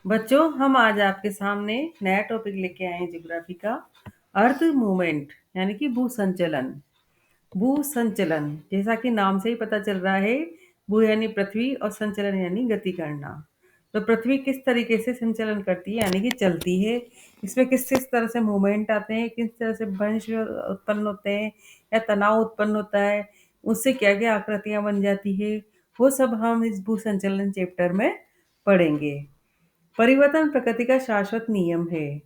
बच्चों, हम आज आपके सामने नया टॉपिक लेके आए हैं ज्योग्राफी का। अर्थ मूवमेंट यानी कि भूसंचलन। भूसंचलन जैसा कि नाम से ही पता चल रहा है, भू यानी पृथ्वी और संचलन यानी गति करना। तो पृथ्वी किस तरीके से संचलन करती है यानी कि चलती है, इसमें किस किस तरह से मूवमेंट आते हैं, किस तरह से वंश उत्पन्न होते हैं या तनाव उत्पन्न होता है, उससे क्या क्या आकृतियां बन जाती है, वो सब हम इस भूसंचलन चैप्टर में पढ़ेंगे। परिवर्तन प्रकृति का शाश्वत नियम है।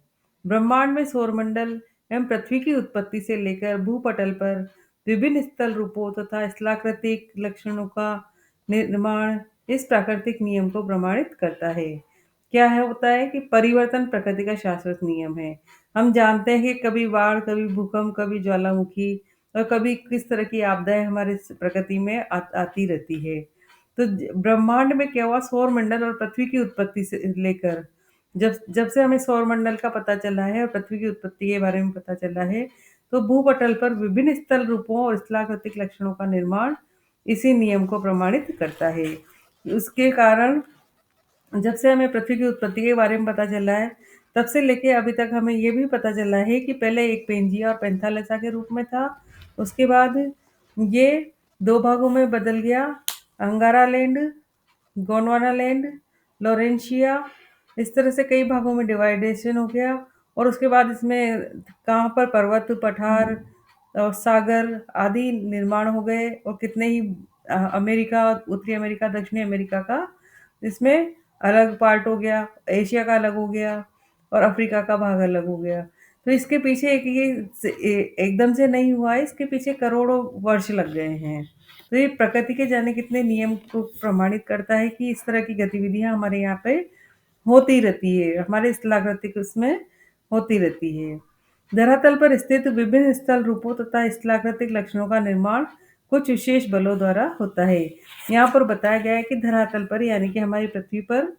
ब्रह्मांड में सौरमंडल एवं पृथ्वी की उत्पत्ति से लेकर भूपटल पर विभिन्न स्थल रूपों तथा स्थलाकृतिक लक्षणों का निर्माण इस प्राकृतिक नियम को प्रमाणित करता है। क्या है होता है कि परिवर्तन प्रकृति का शाश्वत नियम है। हम जानते हैं कि कभी बाढ़, कभी भूकंप, कभी ज्वालामुखी और कभी किस तरह की आपदाएं हमारे प्रकृति में आती रहती है। तो ब्रह्मांड में क्या हुआ, सौरमंडल और पृथ्वी की उत्पत्ति से लेकर जब जब से हमें सौरमंडल का पता चला है और पृथ्वी की उत्पत्ति के बारे में पता चला है, तो भूपटल पर विभिन्न स्थल रूपों और स्थलाकृतिक लक्षणों का निर्माण इसी नियम को प्रमाणित करता है। उसके कारण जब से हमें पृथ्वी की उत्पत्ति के बारे में पता चला है, तब से लेके अभी तक हमें ये भी पता चला है कि पहले एक पेंजिया और पेंथालिसा के रूप में था। उसके बाद ये दो भागों में बदल गया, अंगारा लैंड, गोंडवाना लैंड, लॉरेंशिया, इस तरह से कई भागों में डिवाइडेशन हो गया। और उसके बाद इसमें कहाँ पर पर्वत, पठार और सागर आदि निर्माण हो गए, और कितने ही अमेरिका, उत्तरी अमेरिका, दक्षिणी अमेरिका का इसमें अलग पार्ट हो गया, एशिया का अलग हो गया और अफ्रीका का भाग अलग हो गया। तो इसके पीछे एकदम से नहीं हुआ है, इसके पीछे करोड़ों वर्ष लग गए हैं। तो ये प्रकृति के जाने कितने नियम को प्रमाणित करता है कि इस तरह की गतिविधियां हमारे यहाँ पे होती रहती है, हमारे स्थलाकृतिक उसमें होती रहती है। धरातल पर स्थित विभिन्न स्थल रूपों तथा स्थलाकृतिक लक्षणों का निर्माण कुछ विशेष बलों द्वारा होता है। यहाँ पर बताया गया है कि धरातल पर यानी कि हमारी पृथ्वी पर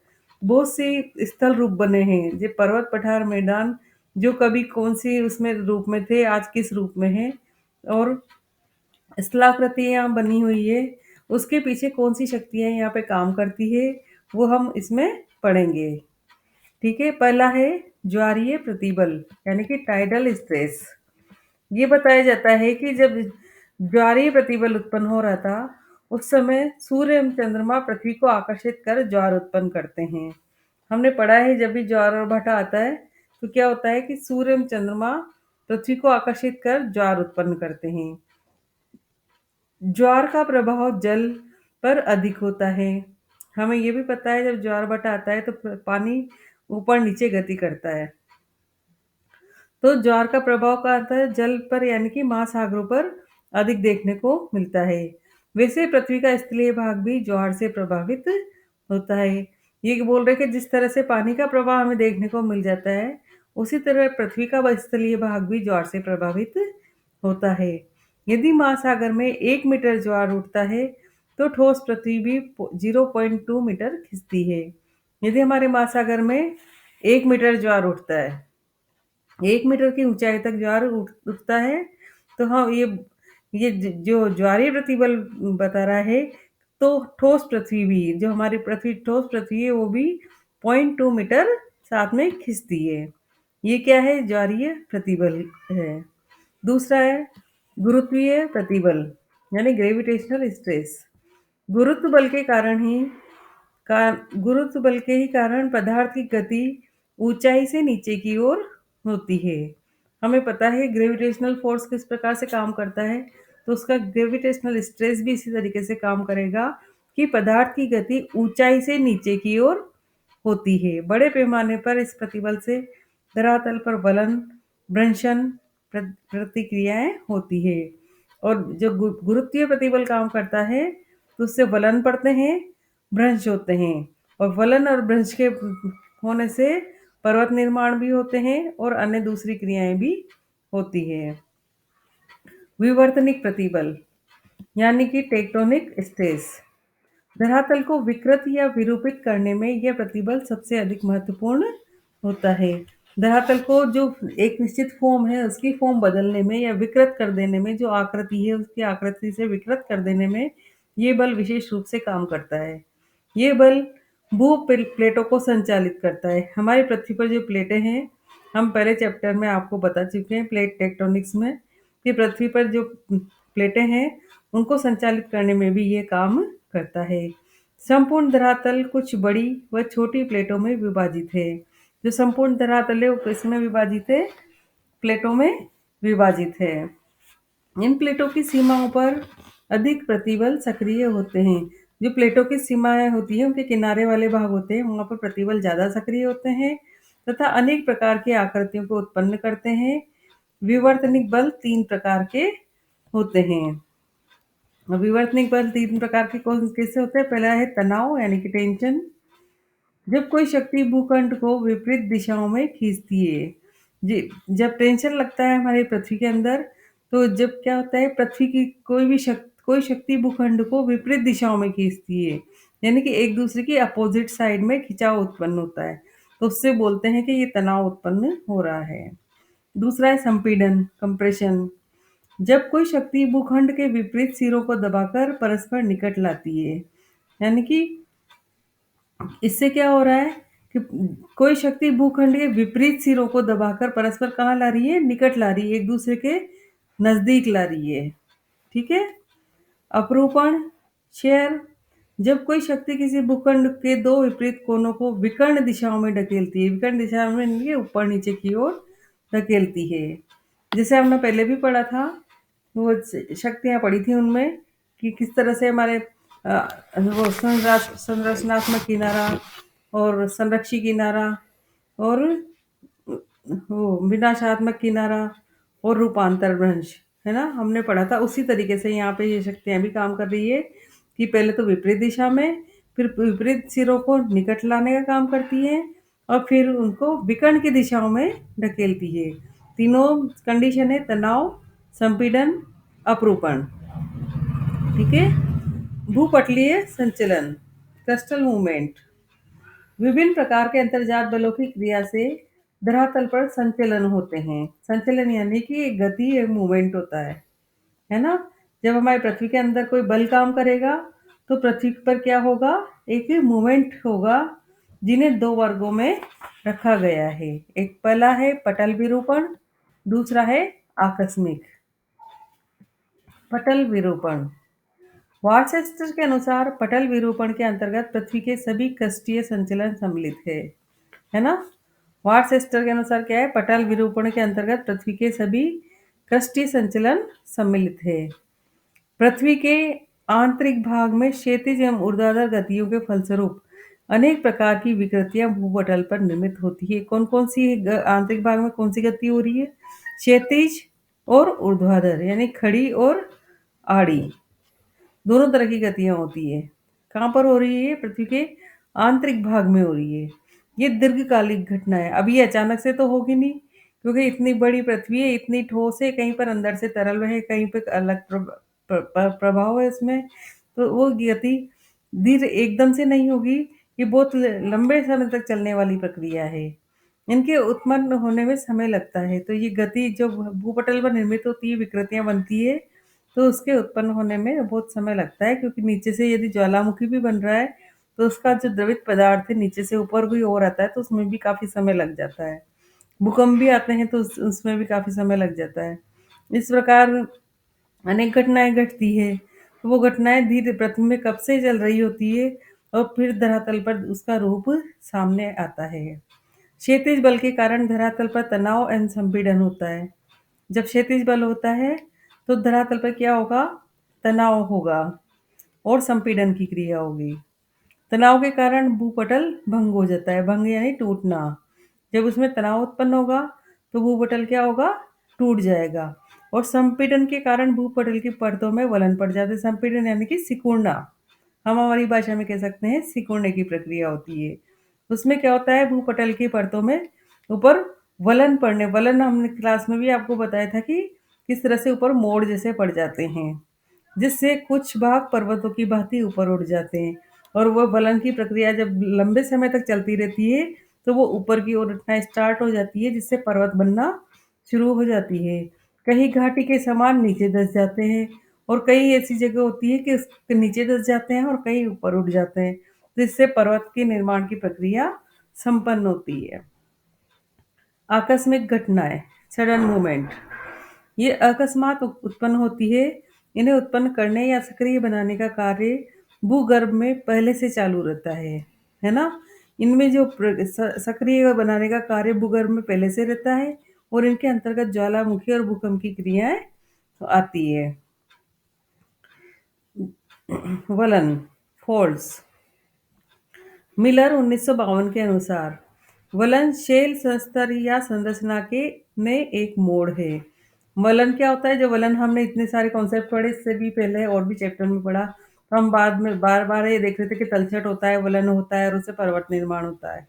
बहुत से स्थल रूप बने हैं, जो पर्वत, पठार, मैदान, जो कभी कौन सी उसमें रूप में थे, आज किस रूप में है, और स्थलाकृति यहाँ बनी हुई है, उसके पीछे कौन सी शक्तियाँ यहाँ पे काम करती है, वो हम इसमें पढ़ेंगे। ठीक है, पहला है ज्वारीय प्रतिबल यानी कि टाइडल स्ट्रेस। ये बताया जाता है कि जब ज्वारीय प्रतिबल उत्पन्न हो रहा था, उस समय सूर्य एवं चंद्रमा पृथ्वी को आकर्षित कर ज्वार उत्पन्न करते हैं। हमने पढ़ा है जब भी ज्वार और भाटा आता है, तो क्या होता है कि सूर्य एवं चंद्रमा पृथ्वी को आकर्षित कर ज्वार उत्पन्न करते हैं। ज्वार का प्रभाव जल पर अधिक होता है। हमें ये भी पता है जब ज्वार भाटा आता है तो पानी ऊपर नीचे गति करता है। तो ज्वार का प्रभाव का आता है जल पर यानी कि महासागरों पर अधिक देखने को मिलता है। वैसे पृथ्वी का स्थलीय भाग भी ज्वार से प्रभावित होता है। ये बोल रहे कि जिस तरह से पानी का प्रवाह हमें देखने को मिल जाता है, उसी तरह पृथ्वी का स्थलीय भाग भी ज्वार से प्रभावित होता है। यदि महासागर में 1 मीटर ज्वार उठता है, तो ठोस पृथ्वी भी 0.2 मीटर खिंचती है। यदि हमारे महासागर में 1 मीटर ज्वार उठता है, 1 मीटर की ऊंचाई तक ज्वार उठता है, तो हाँ, ये जो ज्वारीय प्रतिबल बता रहा है, तो ठोस पृथ्वी भी, जो हमारी पृथ्वी ठोस पृथ्वी है, वो भी 0.2 मीटर साथ में खिंचती है। ये क्या है, ज्वारीय प्रतिबल है। दूसरा है गुरुत्वीय प्रतिबल यानी ग्रेविटेशनल स्ट्रेस। गुरुत्व बल के कारण ही का गुरुत्व बल के ही कारण पदार्थ की गति ऊंचाई से नीचे की ओर होती है। हमें पता है ग्रेविटेशनल फोर्स किस प्रकार से काम करता है, तो उसका ग्रेविटेशनल स्ट्रेस भी इसी तरीके से काम करेगा कि पदार्थ की गति ऊंचाई से नीचे की ओर होती है। बड़े पैमाने पर इस प्रतिबल से धरातल पर वलन, भ्रंशन प्रतिक्रियाएं होती है। और जो गुरुत्वीय प्रतिबल काम करता है, तो उससे वलन पड़ते हैं, भ्रंश होते हैं, और वलन और भ्रंश के होने से पर्वत निर्माण भी होते हैं और अन्य दूसरी क्रियाएं भी होती है। विवर्तनिक प्रतिबल यानी कि टेक्टोनिक स्ट्रेस। धरातल को विकृत या विरूपित करने में यह प्रतिबल सबसे अधिक महत्वपूर्ण होता है। धरातल को जो एक निश्चित फॉर्म है, उसकी फॉर्म बदलने में या विकृत कर देने में, जो आकृति है उसकी आकृति से विकृत कर देने में ये बल विशेष रूप से काम करता है। ये बल वो प्लेटों को संचालित करता है। हमारी पृथ्वी पर जो प्लेटें हैं, हम पहले चैप्टर में आपको बता चुके हैं प्लेट टेक्टोनिक्स में कि पृथ्वी पर जो प्लेटें हैं उनको संचालित करने में भी ये काम करता है। संपूर्ण धरातल कुछ बड़ी व छोटी प्लेटों में विभाजित है। जो संपूर्ण धरातल है वो किसमें विभाजित है? प्लेटों में विभाजित है। इन प्लेटों की सीमाओं पर अधिक प्रतिबल सक्रिय होते हैं। जो प्लेटों की सीमाएं होती हैं उनके किनारे वाले भाग होते हैं वहां पर प्रतिबल ज्यादा सक्रिय होते हैं तथा अनेक प्रकार की आकृतियों को उत्पन्न करते हैं। विवर्तनिक बल 3 प्रकार के होते हैं। विवर्तनिक बल 3 प्रकार के कौन कैसे होते हैं? पहला है तनाव यानी कि टेंशन। जब कोई शक्ति भूखंड को विपरीत दिशाओं में खींचती है, जी, जब टेंशन लगता है हमारी पृथ्वी के अंदर, तो जब क्या होता है पृथ्वी की कोई शक्ति भूखंड को विपरीत दिशाओं में खींचती है, यानी कि एक दूसरे की अपोजिट साइड में खिंचाव उत्पन्न होता है, तो उससे बोलते हैं कि ये तनाव उत्पन्न हो रहा है। दूसरा है संपीड़न, कंप्रेशन। जब कोई शक्ति भूखंड के विपरीत सिरों को दबाकर परस्पर निकट लाती है, यानी कि इससे क्या हो रहा है कि कोई शक्ति भूखंड के विपरीत सिरों को दबाकर परस्पर कहाँ ला रही है? निकट ला रही है, एक दूसरे के नजदीक ला रही है। ठीक है। अपरूपण, शेयर। जब कोई शक्ति किसी भूखंड के दो विपरीत कोनों को विकर्ण दिशाओं में ढकेलती है, विकर्ण दिशा में ये ऊपर नीचे की ओर धकेलती है। जैसे हमने पहले भी पढ़ा था, वो शक्तियां पढ़ी थी उनमें कि किस तरह से हमारे वो संरचनात्मक किनारा और संरक्षी किनारा और वो विनाशात्मक किनारा और रूपांतर भ्रंश, है ना, हमने पढ़ा था। उसी तरीके से यहाँ पे ये शक्तियाँ भी काम कर रही है कि पहले तो विपरीत दिशा में, फिर विपरीत सिरों को निकट लाने का काम करती है और फिर उनको विकर्ण की दिशाओं में ढकेलती है। तीनों कंडीशन है तनाव, संपीड़न, अपरूपण। ठीक है। भूपटलीय संचलन, क्रिस्टल मूवमेंट। विभिन्न प्रकार के अंतर्जात बलों की क्रिया से धरातल पर संचलन होते हैं। संचलन यानी कि एक गति, एक मूवमेंट होता है ना। जब हमारी पृथ्वी के अंदर कोई बल काम करेगा तो पृथ्वी पर क्या होगा? एक मूवमेंट होगा, जिन्हें दो वर्गों में रखा गया है। एक पहला है पटल विरूपण, दूसरा है आकस्मिक। पटल विरूपण। वार्चेस्टर के अनुसार पटल विरूपण के अंतर्गत पृथ्वी के सभी क्रिस्टीय संचलन सम्मिलित है ना। वार्चेस्टर के अनुसार क्या है? पटल विरूपण के अंतर्गत पृथ्वी के सभी क्रिस्टीय संचलन सम्मिलित है। पृथ्वी के आंतरिक भाग में क्षैतिज एवं ऊर्ध्वाधर गतियों के फलस्वरूप अनेक प्रकार की विकृतियां भूपटल पर निर्मित होती है। कौन कौन सी आंतरिक भाग में कौन सी गति हो रही है? क्षैतिज और ऊर्ध्वाधर, यानी खड़ी और आड़ी, दोनों तरह की गतियां होती है। कहाँ पर हो रही है? पृथ्वी के आंतरिक भाग में हो रही है। ये दीर्घकालिक घटना है, अभी अचानक से तो होगी नहीं, क्योंकि इतनी बड़ी पृथ्वी है, इतनी ठोस है, कहीं पर अंदर से तरल है, कहीं पर अलग प्रभाव है इसमें, तो वो गति धीरे एकदम से नहीं होगी। ये बहुत लंबे समय तक चलने वाली प्रक्रिया है। इनके उत्पन्न होने में समय लगता है। तो ये गति जो भूपटल पर निर्मित होती है, विकृतियां बनती है, तो उसके उत्पन्न होने में बहुत समय लगता है, क्योंकि नीचे से यदि ज्वालामुखी भी बन रहा है तो उसका जो द्रवित पदार्थ है नीचे से ऊपर भी और आता है, तो उसमें भी काफी समय लग जाता है। भूकंप भी आते हैं तो उसमें भी काफी समय लग जाता है। इस प्रकार अनेक घटनाएं घटती है। तो वो घटनाएं धीरे पृथ्वी में कब से चल रही होती है और फिर धरातल पर उसका रूप सामने आता है। क्षैतिज बल के कारण धरातल पर तनाव एवं संपीड़न होता है। जब क्षैतिज बल होता है तो धरातल पर क्या होगा? तनाव होगा और संपीड़न की क्रिया होगी। तनाव के कारण भूपटल भंग हो जाता है। भंग यानी टूटना। जब उसमें तनाव उत्पन्न होगा तो भूपटल क्या होगा? टूट जाएगा। और संपीड़न के कारण भूपटल की परतों में वलन पड़ जाते हैं। संपीड़न यानी कि सिकुड़ना, हम हमारी भाषा में कह सकते हैं सिकुड़ने की प्रक्रिया होती है। उसमें क्या होता है? भूपटल की परतों में ऊपर वलन पड़ने, वलन हमने क्लास में भी आपको बताया था कि किस तरह से ऊपर मोड़ जैसे पड़ जाते हैं, जिससे कुछ भाग पर्वतों की भांति ऊपर उड़ जाते हैं। और वह वलन की प्रक्रिया जब लंबे समय तक चलती रहती है तो वो ऊपर की ओर उठना स्टार्ट हो जाती है, जिससे पर्वत बनना शुरू हो जाती है। कहीं घाटी के समान नीचे धंस जाते हैं और कई ऐसी जगह होती है कि उसके नीचे धंस जाते हैं और कहीं ऊपर उठ जाते हैं। जिससे पर्वत के निर्माण की प्रक्रिया संपन्न होती है। आकस्मिक घटनाएं, सडन मूवमेंट, ये अकस्मात उत्पन्न होती है। इन्हें उत्पन्न करने या सक्रिय बनाने का कार्य भूगर्भ में पहले से चालू रहता है ना। इनमें जो सक्रिय बनाने का कार्य भूगर्भ में पहले से रहता है और इनके अंतर्गत ज्वालामुखी और भूकंप की क्रियाएं आती है। वलन, फॉल्स। मिलर 1952 के अनुसार वलन शेल संस्तर या संरचना के में एक मोड़ है। वलन क्या होता है? जो वलन हमने इतने सारे कॉन्सेप्ट पढ़े, इससे भी पहले और भी चैप्टर में पढ़ा, तो हम बाद में बार बार ये देख रहे थे कि तलछट होता है, वलन होता है और उससे पर्वत निर्माण होता है।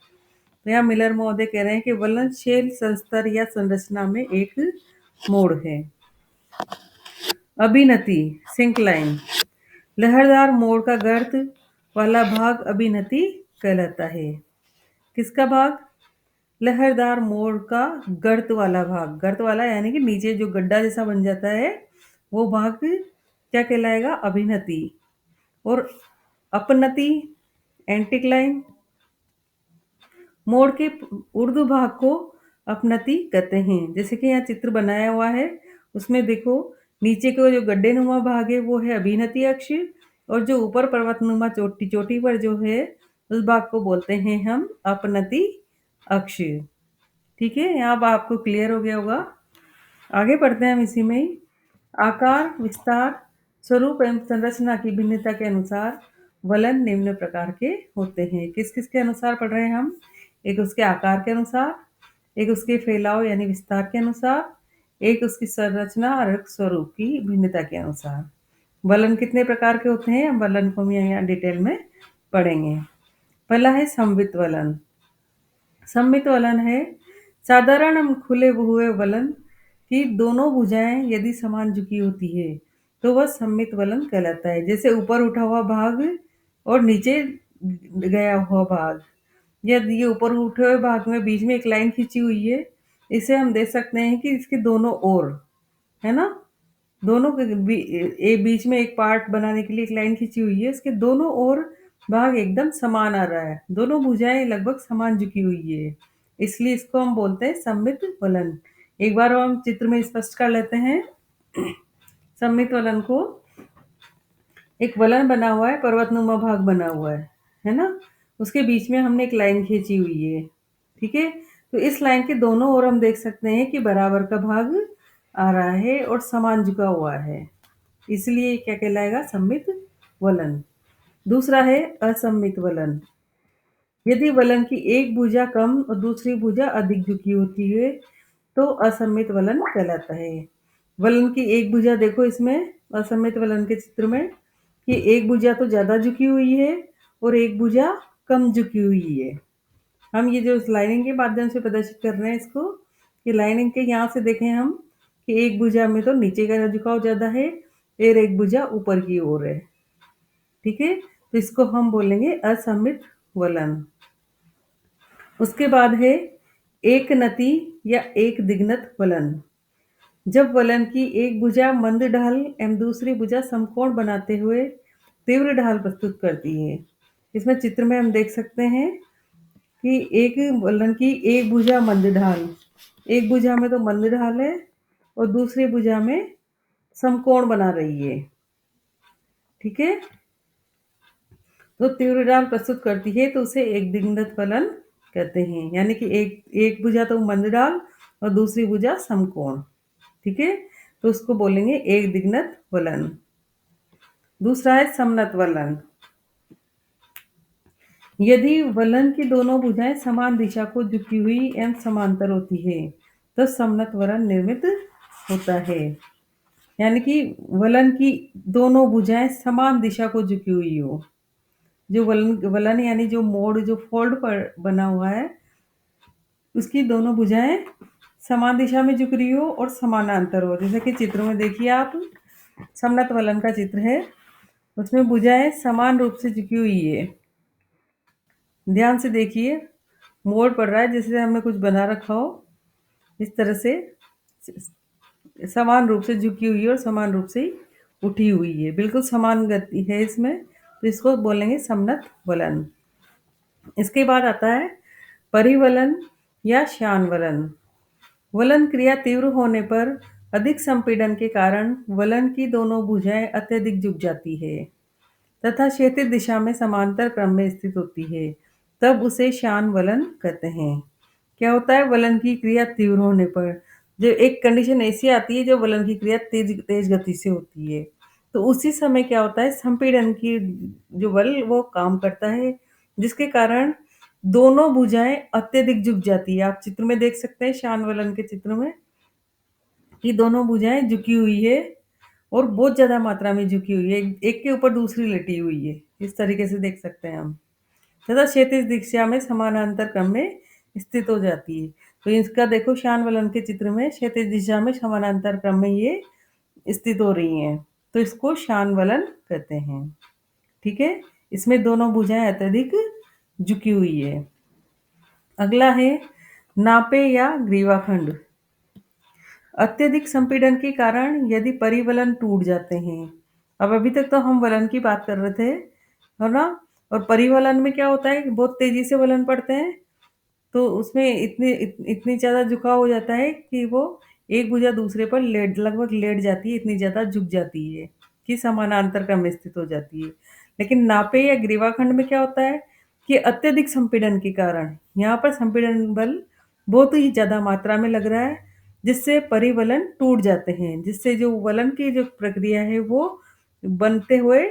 तो यहाँ मिलर महोदय कह रहे हैं कि वलन शेल संस्तर या संरचना में एक मोड़ है। अभिनति, सिंकलाइन। लहरदार मोड़ का गर्त वाला भाग अभिनति कहलाता है। किसका भाग? लहरदार मोड़ का गर्त वाला भाग। गर्त वाला यानी कि नीचे जो गड्ढा जैसा बन जाता है, वो भाग क्या कहलाएगा? अभिनति। और अपनति, एंटिक्लाइन। मोड़ के ऊर्ध्व भाग को अपनति कहते हैं। जैसे कि यहाँ चित्र बनाया हुआ है, उसमें देखो नीचे के जो गड्ढे नुमा भाग है वो है अभिनति अक्ष, और जो ऊपर पर्वतनुमा चोटी चोटी पर जो है उस भाग को बोलते हैं हम अपनति अक्ष। ठीक है, यहाँ अब आपको क्लियर हो गया होगा। आगे बढ़ते हैं हम इसी में ही। आकार, विस्तार, स्वरूप एवं संरचना की भिन्नता के अनुसार वलन निम्न प्रकार के होते हैं। किस किस के अनुसार पढ़ रहे हैं हम? एक उसके आकार के अनुसार, एक उसके फैलाव यानी विस्तार के अनुसार, एक उसकी संरचना और एक स्वरूप की भिन्नता के अनुसार। वलन कितने प्रकार के होते हैं? वलन को हम यहाँ डिटेल में पढ़ेंगे। पहला है सममित वलन। सममित वलन है साधारण खुले हुए वलन की दोनों भुजाएं यदि समान झुकी होती है तो वह सममित वलन कहलाता है। जैसे ऊपर उठा हुआ भाग और नीचे गया हुआ भाग, यदि ये ऊपर उठे हुए भाग में बीच में एक लाइन खींची हुई है, इसे हम देख सकते हैं कि इसके दोनों ओर, है ना, दोनों के बीच में एक पार्ट बनाने के लिए एक लाइन खींची हुई है, इसके दोनों ओर भाग एकदम समान आ रहा है, दोनों भुजाएं लगभग समान झुकी हुई है, इसलिए इसको हम बोलते हैं सममित वलन। एक बार हम चित्र में स्पष्ट कर लेते हैं। सममित वलन को एक वलन बना हुआ है, पर्वतनुमा भाग बना हुआ है ना, उसके बीच में हमने एक लाइन खींची हुई है। ठीक है, तो इस लाइन के दोनों ओर हम देख सकते हैं कि बराबर का भाग आ रहा है और समान झुका हुआ है, इसलिए क्या कहलाएगा? सममित वलन। दूसरा है असममित वलन। यदि वलन की एक भुजा कम और दूसरी भुजा अधिक झुकी होती है तो असममित वलन कहलाता है। वलन की एक भुजा देखो इसमें असममित वलन के चित्र में कि एक भुजा तो ज्यादा झुकी हुई है और एक भुजा कम झुकी हुई है। हम ये जो लाइनिंग के माध्यम से प्रदर्शित कर रहे हैं इसको, कि लाइनिंग के यहाँ से देखें हम कि एक भुजा में तो नीचे का झुकाव ज्यादा है और एक भुजा ऊपर की ओर है। ठीक है, तो इसको हम बोलेंगे असममित वलन। उसके बाद है एक नति या एक दिग्नत वलन। जब वलन की एक भुजा मंद ढाल एवं दूसरी भुजा समकोण बनाते हुए तीव्र ढाल प्रस्तुत करती है। इसमें चित्र में हम देख सकते हैं कि एक वलन की एक भुजा मंद ढाल, एक भुजा में तो मंद ढाल है और दूसरी भुजा में समकोण बना रही है। ठीक है, तो तीव्र ढाल प्रस्तुत करती है तो उसे एक दिग्नत वलन कहते हैं, यानी कि एक भुजा तो मंद ढाल और दूसरी भुजा समकोण। ठीक है, तो उसको बोलेंगे एक दिग्नत वलन। दूसरा है समनत वलन। यदि वलन की दोनों भुजाएं समान दिशा को झुकी हुई एवं समांतर होती है तो समनत वलन निर्मित होता है, यानी कि वलन की दोनों भुजाएं समान दिशा को झुकी हुई हो। जो वलन यानी जो मोड़ जो फोल्ड पर बना हुआ है उसकी दोनों भुजाएं समान दिशा में झुक रही हो और समानांतर हो। जैसे कि चित्र में देखिए आप, समनत वलन का चित्र है, उसमें भुजाएं समान रूप से झुकी हुई है। ध्यान से देखिए, मोड़ पड़ रहा है जैसे हमने कुछ बना रखा हो, इस तरह से समान रूप से झुकी हुई है और समान रूप से उठी हुई है, बिल्कुल समान गति है इसमें, तो इसको बोलेंगे समनत वलन। इसके बाद आता है परिवलन या श्यान वलन। वलन क्रिया तीव्र होने पर अधिक संपीड़न के कारण वलन की दोनों भुजाएं अत्यधिक झुक जाती है तथा क्षैतिज दिशा में समांतर क्रम में स्थित होती है, तब उसे शान वलन कहते हैं। क्या होता है वलन की क्रिया तीव्र होने पर? जो एक कंडीशन ऐसी आती है जो वलन की क्रिया तेज तेज गति से होती है, तो उसी समय क्या होता है संपीड़न की जो बल वो काम करता है, जिसके कारण दोनों भुजाएं अत्यधिक झुक जाती है। आप चित्र में देख सकते हैं शान वलन के चित्र में कि दोनों भुजाएं झुकी हुई है और बहुत ज्यादा मात्रा में झुकी हुई है, एक के ऊपर दूसरी लेटी हुई है। इस तरीके से देख सकते हैं हम। तथा क्षैतिज दिशा में समानांतर क्रम में स्थित हो जाती है। तो इसका देखो शान वलन के चित्र में क्षैतिज दिशा में समानांतर क्रम में ये स्थित हो रही हैं, तो इसको शान वलन कहते हैं। ठीक है, इसमें दोनों भुजाएं अत्यधिक झुकी हुई है। अगला है नापे या ग्रीवाखंड। अत्यधिक संपीड़न के कारण यदि परिवलन टूट जाते हैं। अब अभी तक तो हम वलन की बात कर रहे थे, है ना? और परिवलन में क्या होता है, बहुत तेजी से वलन पड़ते हैं, तो उसमें इतनी ज्यादा झुकाव हो जाता है कि वो एक भुजा दूसरे पर लगभग लेट जाती है, इतनी ज्यादा झुक जाती है कि समानांतर क्रम में स्थित हो जाती है। लेकिन नापे या ग्रीवाखंड में क्या होता है कि अत्यधिक संपीड़न के कारण यहाँ पर संपीड़न बल बहुत ही ज्यादा मात्रा में लग रहा है, जिससे परिवलन टूट जाते हैं, जिससे जो वलन की जो प्रक्रिया है वो बनते हुए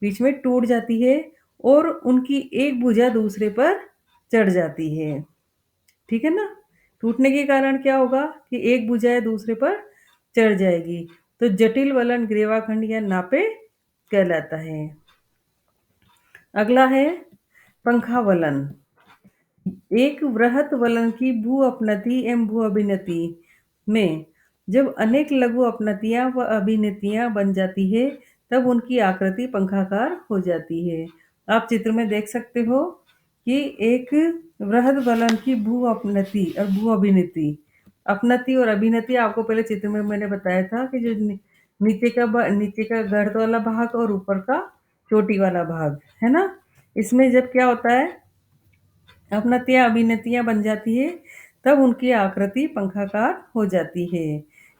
बीच में टूट जाती है और उनकी एक भुजा दूसरे पर चढ़ जाती है। ठीक है ना? टूटने के कारण क्या होगा कि एक भुजा दूसरे पर चढ़ जाएगी, तो जटिल वलन ग्रीवाखंड या नापे कहलाता है। अगला है पंखा वलन। एक वृहत वलन की भू अपनति एवं भू अभिनति में जब अनेक लघु अपनतियां व अभिनतियां बन जाती है, तब उनकी आकृति पंखाकार हो जाती है। आप चित्र में देख सकते हो कि एक वृहद वलन की भू अपनति और भू अभिनति, अपनति और अभिनति आपको पहले चित्र में मैंने बताया था कि जो नीचे का गर्त वाला भाग और ऊपर का चोटी वाला भाग है ना, इसमें जब क्या होता है अपनतियां अभिनतियां बन जाती है, तब उनकी आकृति पंखाकार हो जाती है।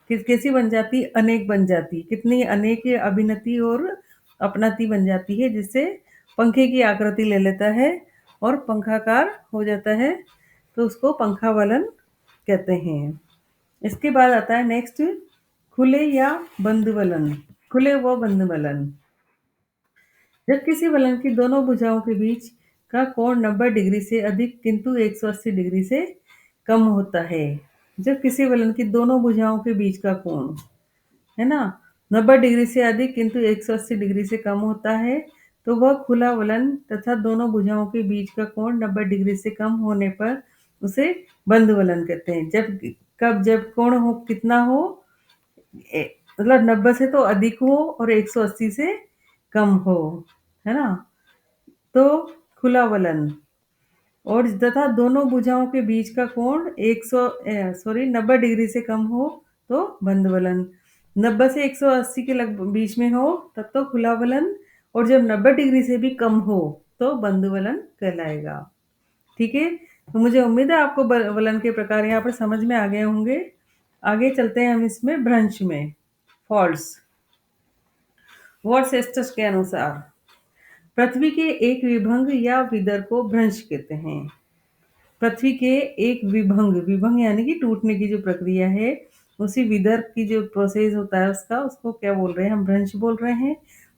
कैसी बन जाती? अनेक बन जाती। कितनी अनेक अभिनति और अपनति बन जाती है, जिससे पंखे की आकृति ले लेता है और पंखाकार हो जाता है, तो उसको पंखा वलन कहते हैं। इसके बाद आता है नेक्स्ट खुले या बंद वलन। खुले व बंद वलन। जब किसी वलन की दोनों भुजाओं के बीच का कोण 90 डिग्री से अधिक किंतु 180 डिग्री से कम होता है। जब किसी वलन की दोनों भुजाओं के बीच का कोण है ना 90 डिग्री से अधिक किंतु 180 डिग्री से कम होता है, तो वह खुला वलन तथा दोनों भुजाओं के बीच का कोण 90 डिग्री से कम होने पर उसे बंद वलन कहते हैं। जब कोण हो कितना हो, मतलब 90 से तो अधिक हो और 180 से कम हो, है ना, तो खुला वलन। और तथा दोनों भुजाओं के बीच का कोण 90 डिग्री से कम हो तो बंद वलन। 90 से 180 के लगभग बीच में हो तब तो खुला वलन, और जब 90 डिग्री से भी कम हो तो बंद वलन कहलाएगा। ठीक है, तो मुझे उम्मीद है आपको वलन के प्रकार यहाँ पर समझ में आ गए होंगे। आगे चलते हैं हम इसमें भ्रंश में। फॉल्स वर्सेस्टस के अनुसार पृथ्वी के एक विभंग या विदर को भ्रंश कहते हैं। पृथ्वी के एक विभंग यानी कि टूटने की जो प्रक्रिया है, उसी विदर की जो प्रोसेस होता है उसको क्या बोल रहे हैं, हम भ्रंश बोल रहे हैं,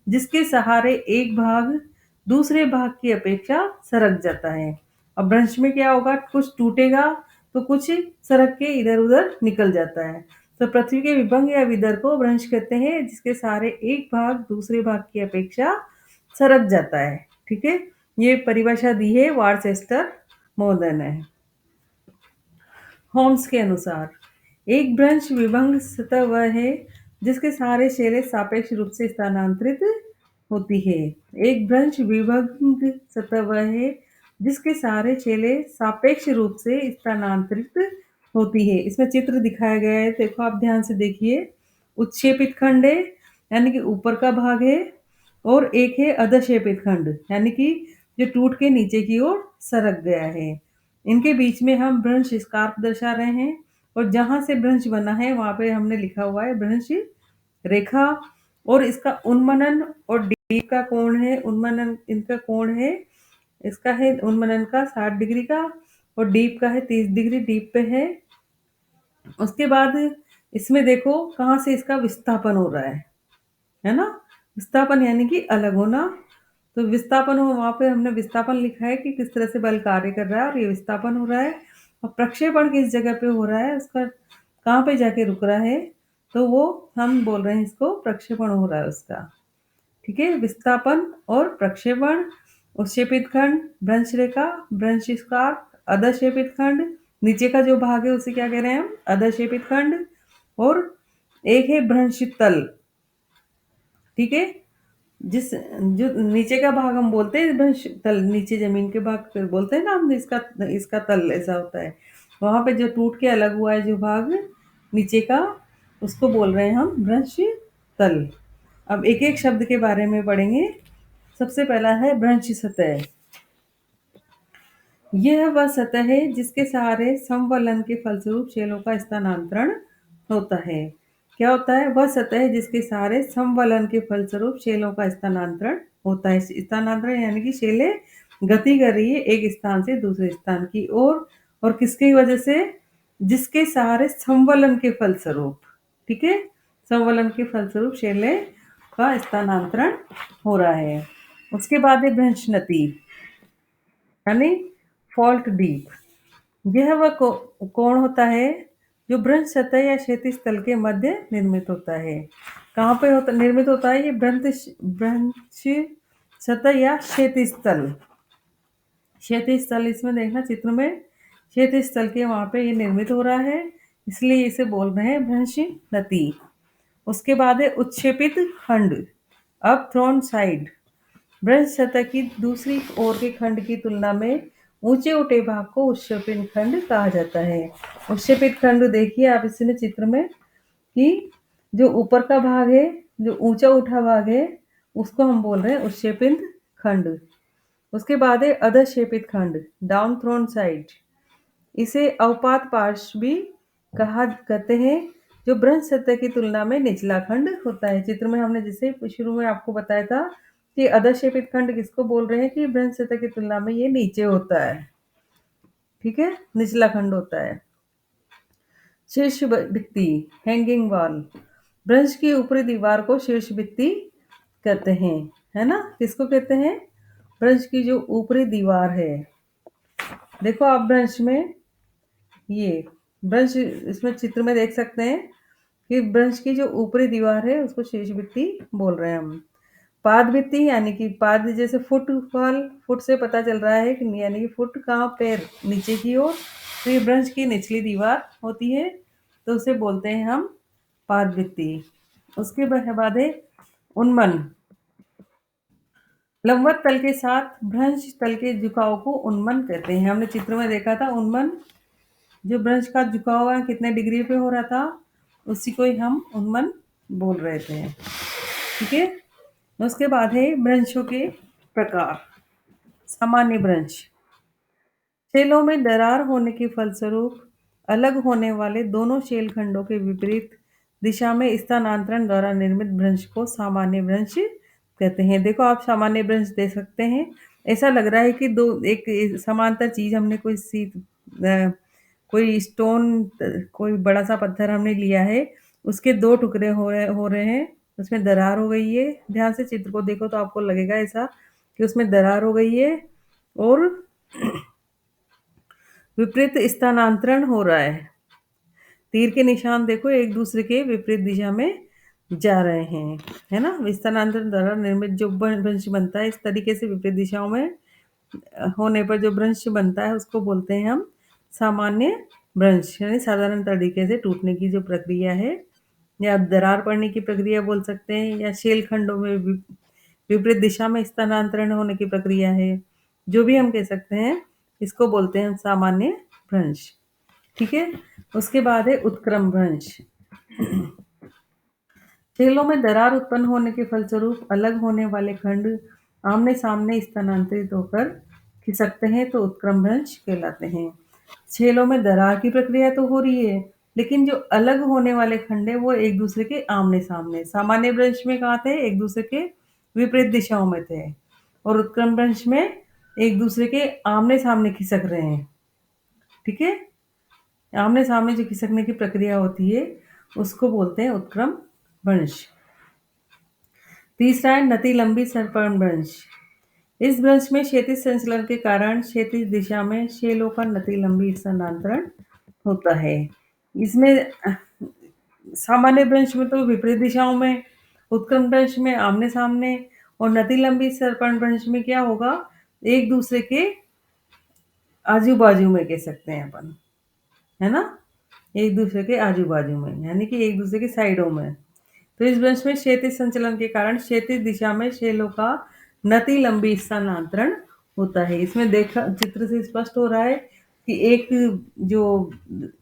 जिसके सहारे एक भाग दूसरे भाग की अपेक्षा सरक जाता है। अब भ्रंश में क्या होगा, कुछ टूटेगा तो कुछ सरक के इधर उधर निकल जाता है। तो पृथ्वी के विभंग या विदर को भ्रंश कहते हैं, जिसके सहारे एक भाग दूसरे भाग की अपेक्षा सरक जाता है। ठीक है, ये परिभाषा दी है वार्चेस्टर मोदन है। होम्स के अनुसार एक भ्रंश विभंग सतह वह है जिसके सहारे शैलें सापेक्ष रूप से स्थानांतरित होती है। एक भ्रंश विभंग सतह वह है जिसके सहारे शैलें सापेक्ष रूप से स्थानांतरित होती है। इसमें चित्र दिखाया गया है, देखो आप ध्यान से देखिए। उत्क्षेपित खंड है यानी कि ऊपर का भाग है, और एक है अधक्षेपित खंड, यानी कि जो टूट के नीचे की ओर सरक गया है। इनके बीच में हम भ्रंश स्कार्प दर्शा रहे हैं, और जहां से भ्रंश बना है वहां पे हमने लिखा हुआ है भ्रंश रेखा। और इसका उन्मनन और डीप का कोण है, उन्मनन इनका कोण है, इसका है उन्मनन का 60 डिग्री का, और डीप का है 30 डिग्री, डीप पे है। उसके बाद इसमें देखो कहाँ से इसका विस्थापन हो रहा है ना? विस्थापन यानी कि अलग होना। तो विस्थापन हो, वहां पे हमने विस्थापन लिखा है कि किस तरह से बल कार्य कर रहा है, और ये विस्थापन हो रहा है। और प्रक्षेपण किस जगह पे हो रहा है, उसका कहाँ पे जाके रुक रहा है, तो वो हम बोल रहे हैं इसको प्रक्षेपण हो रहा है उसका। ठीक है, विस्थापन और प्रक्षेपण। उत्क्षेपित खंड, भ्रंश रेखा, भ्रंश स्कार्प, अधक्षेपित खंड, नीचे का जो भाग है उसे क्या कह रहे हैं हम, अधक्षेपित खंड। और एक है भ्रंश तल। ठीक है, जिस जो नीचे का भाग हम बोलते हैं भ्रंश तल, नीचे जमीन के भाग पे बोलते हैं ना हम, इसका इसका तल ऐसा होता है। वहां पे जो टूट के अलग हुआ है जो भाग नीचे का, उसको बोल रहे हैं हम भ्रंश तल। अब एक एक शब्द के बारे में पढ़ेंगे। सबसे पहला है भ्रंश सतह। यह वह सतह है जिसके सहारे समवलन के फलस्वरूप शैलों का स्थानांतरण होता है। क्या होता है? वह सतह है जिसके सहारे समवलन के फलस्वरूप शैलों का स्थानांतरण होता है। स्थानांतरण यानी कि शैलें गति कर रही है एक स्थान से दूसरे स्थान की ओर, और किसकी वजह से? जिसके सहारे समवलन के फलस्वरूप। ठीक है, समवलन के फलस्वरूप शैलें का स्थानांतरण हो रहा है। उसके बाद है भ्रंश नति, यानी फॉल्ट डीप। यह वह कोण होता है जो भ्रंश सतह या क्षैतिज तल के मध्य निर्मित होता है। कहाँ पे होता निर्मित होता है ये? भ्रंश सतह या क्षैतिज तल। क्षैतिज तल, इसमें देखना चित्र में, क्षैतिज तल के वहां पे ये निर्मित हो रहा है, इसलिए इसे बोल रहे हैं भ्रंश नति। उसके बाद है उत्क्षेपित खंड, अब थ्रोन साइड। भ्रंश सतह की दूसरी ओर के खंड की तुलना में ऊंचे उठे भाग को उत्क्षेपित खंड कहा जाता है। उत्क्षेपित खंड देखिए आप इसमें चित्र में, कि जो ऊपर का भाग है, जो ऊंचा उठा भाग है, उसको हम बोल रहे हैं उत्क्षेपित खंड। उसके बाद है अधक्षेपित खंड, डाउन थ्रोन साइड। इसे अवपात पार्श्व भी कहा कहते हैं, जो भ्रंश सतह की तुलना में निचला खंड होता है। चित्र में हमने जैसे शुरू में आपको बताया था कि अधक्षेपित खंड किसको बोल रहे हैं, कि भ्रंश सतह की तुलना में ये नीचे होता है। ठीक है, निचला खंड होता है। शीर्ष भित्ति, हैंगिंग वॉल। भ्रंश की ऊपरी दीवार को शीर्ष भित्ति कहते हैं, है ना? किसको कहते हैं? भ्रंश की जो ऊपरी दीवार है। देखो आप भ्रंश में, ये भ्रंश इसमें चित्र में देख सकते हैं कि भ्रंश की जो ऊपरी दीवार है उसको शीर्ष भित्ति बोल रहे हैं हम। पाद भित्ति यानी कि पाद, जैसे फुटफॉल, फुट से पता चल रहा है कि यानी कि फुट कहाँ, पैर नीचे की ओर, तो ये भ्रंश की निचली दीवार होती है, तो उसे बोलते हैं हम पाद भित्ति। उसके बाद है उन्मन। लंबवत तल के साथ भ्रंश तल के झुकाव को उन्मन कहते हैं। हमने चित्र में देखा था उन्मन, जो भ्रंश का झुकाव है कितने डिग्री पे हो रहा था, उसी को ही हम उन्मन बोल रहे थे। ठीक है, उसके बाद है भ्रंशों के प्रकार। सामान्य भ्रंश, शैलों में दरार होने के फलस्वरूप अलग होने वाले दोनों शैल खंडों के विपरीत दिशा में स्थानांतरण द्वारा निर्मित भ्रंश को सामान्य भ्रंश कहते हैं। देखो आप सामान्य भ्रंश दे सकते हैं, ऐसा लग रहा है कि दो एक समांतर चीज हमने कोई स्टोन, कोई बड़ा सा पत्थर हमने लिया है, उसके दो टुकड़े हो रहे हैं, उसमें दरार हो गई है। ध्यान से चित्र को देखो तो आपको लगेगा ऐसा कि उसमें दरार हो गई है और विपरीत स्थानांतरण हो रहा है। तीर के निशान देखो एक दूसरे के विपरीत दिशा में जा रहे हैं, है ना? स्थानांतरण द्वारा निर्मित जो भ्रंश बनता है, इस तरीके से विपरीत दिशाओं में होने पर जो भ्रंश बनता है उसको बोलते हैं हम सामान्य भ्रंश, यानी साधारण तरीके से टूटने की जो प्रक्रिया है, या दरार पड़ने की प्रक्रिया बोल सकते हैं, या शेल खंडों में विपरीत दिशा में स्थानांतरण होने की प्रक्रिया है, जो भी हम कह सकते हैं, इसको बोलते हैं सामान्य भ्रंश। ठीक है, उसके बाद है उत्क्रम भ्रंश। छेलों में दरार उत्पन्न होने के फलस्वरूप अलग होने वाले खंड आमने-सामने स्थानांतरित होकर खिसकते हैं तो उत्क्रमणभ्रंश कहलाते हैं। छेलों में दरार की प्रक्रिया तो हो रही है, लेकिन जो अलग होने वाले खंड हैं वो एक दूसरे के आमने-सामने, सामान्य भ्रंश में कहाँ थे? एक दूसरे के विपरीत दिशाओं में थे और उत्क्रमणभ्रंश में एक दूसरे के आमने-सामने खिसक रहे हैं। ठीक है? आमने-सामने जो खिसकने की प्रक्रिया होती है, उसको बोलते हैं उत्क्रमणभ्रंश। तीसरा है नति लंबी सर्पणभ्रंश। इस भ्रंश में क्षैतिज संचलन के कारण क्षैतिज दिशा में शैलों का नति लंबी स्थानांतरण होता है। इसमें सामान्य भ्रंश में तो विपरीत दिशाओं में, उत्क्रमण भ्रंश में आमने-सामने और नति लंबी सर्पण भ्रंश में क्या होगा? एक दूसरे के आजू-बाजू में कह सकते हैं अपन, है ना? एक दूसरे के आजू-बाजू में, यानी कि एक दूसरे की साइडों में। तो इस भ्रंश में क्षैतिज संचलन के कारण क्षैतिज दिशा में शैलों का नति लंबी स्थानांतरण होता है। इसमें देखा चित्र से स्पष्ट हो रहा है कि एक जो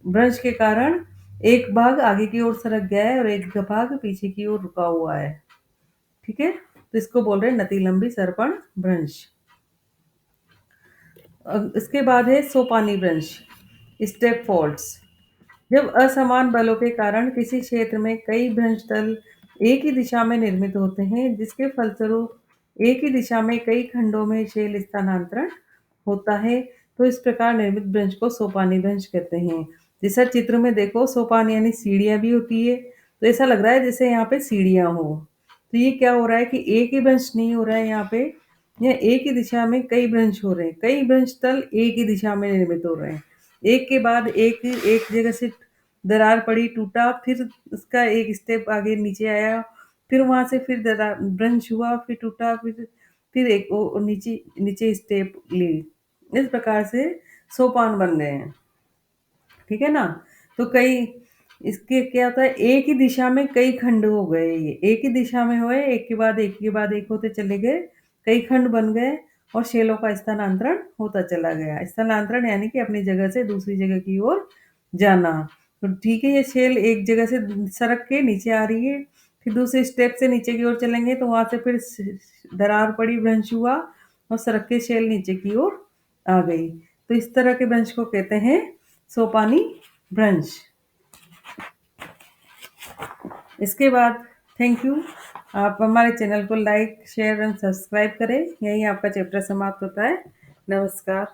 भ्रंश के कारण एक भाग आगे की ओर सरक गया है और एक भाग पीछे की ओर रुका हुआ है। ठीक है? तो इसको बोल रहे हैं नति लंबी सर्पण भ्रंश। इसके बाद है सोपानी भ्रंश, स्टेप फॉल्ट्स। जब असमान बलों के कारण किसी क्षेत्र में कई भ्रंश तल एक ही दिशा में निर्मित होते हैं, जिसके फलस्वरूप एक ही दिशा में कई खंडों में शैल स्थानांतरण होता है, तो इस प्रकार निर्मित भ्रंश को सोपानी भ्रंश कहते हैं। जैसा चित्र में देखो, सोपान यानी सीढ़ियां भी होती है, तो ऐसा लग रहा है जैसे यहाँ पे सीढ़ियां हो। तो ये क्या हो रहा है कि एक ही भ्रंश नहीं हो रहा है यहाँ पे, या एक ही दिशा में कई भ्रंश हो रहे हैं, कई भ्रंश तल एक ही दिशा में निर्मित हो रहे हैं। एक के बाद एक जगह से दरार पड़ी, टूटा, फिर उसका एक स्टेप आगे नीचे आया, फिर वहां से फिर दरार भ्रंश हुआ, फिर टूटा, फिर एक वो नीचे नीचे स्टेप ली। इस प्रकार से सोपान बन गए हैं। ठीक है ना? तो कई इसके क्या होता है, एक ही दिशा में कई खंड हो गए, ये एक ही दिशा में हुए, एक के बाद एक के बाद एक होते चले गए, कई खंड बन गए और शैलों का स्थानांतरण होता चला गया। स्थानांतरण यानी कि अपनी जगह से दूसरी जगह की ओर जाना। तो ठीक है, ये शैल एक जगह से सरक के नीचे आ रही है, फिर दूसरे स्टेप से नीचे की ओर चलेंगे तो वहां से फिर दरार पड़ी, भ्रंश हुआ और सरक के शैल नीचे की ओर आ गई। तो इस तरह के भ्रंश को कहते हैं सोपानी भ्रंश। इसके बाद थैंक यू। आप हमारे चैनल को लाइक, शेयर एंड सब्सक्राइब करें। यही आपका चैप्टर समाप्त होता है। नमस्कार।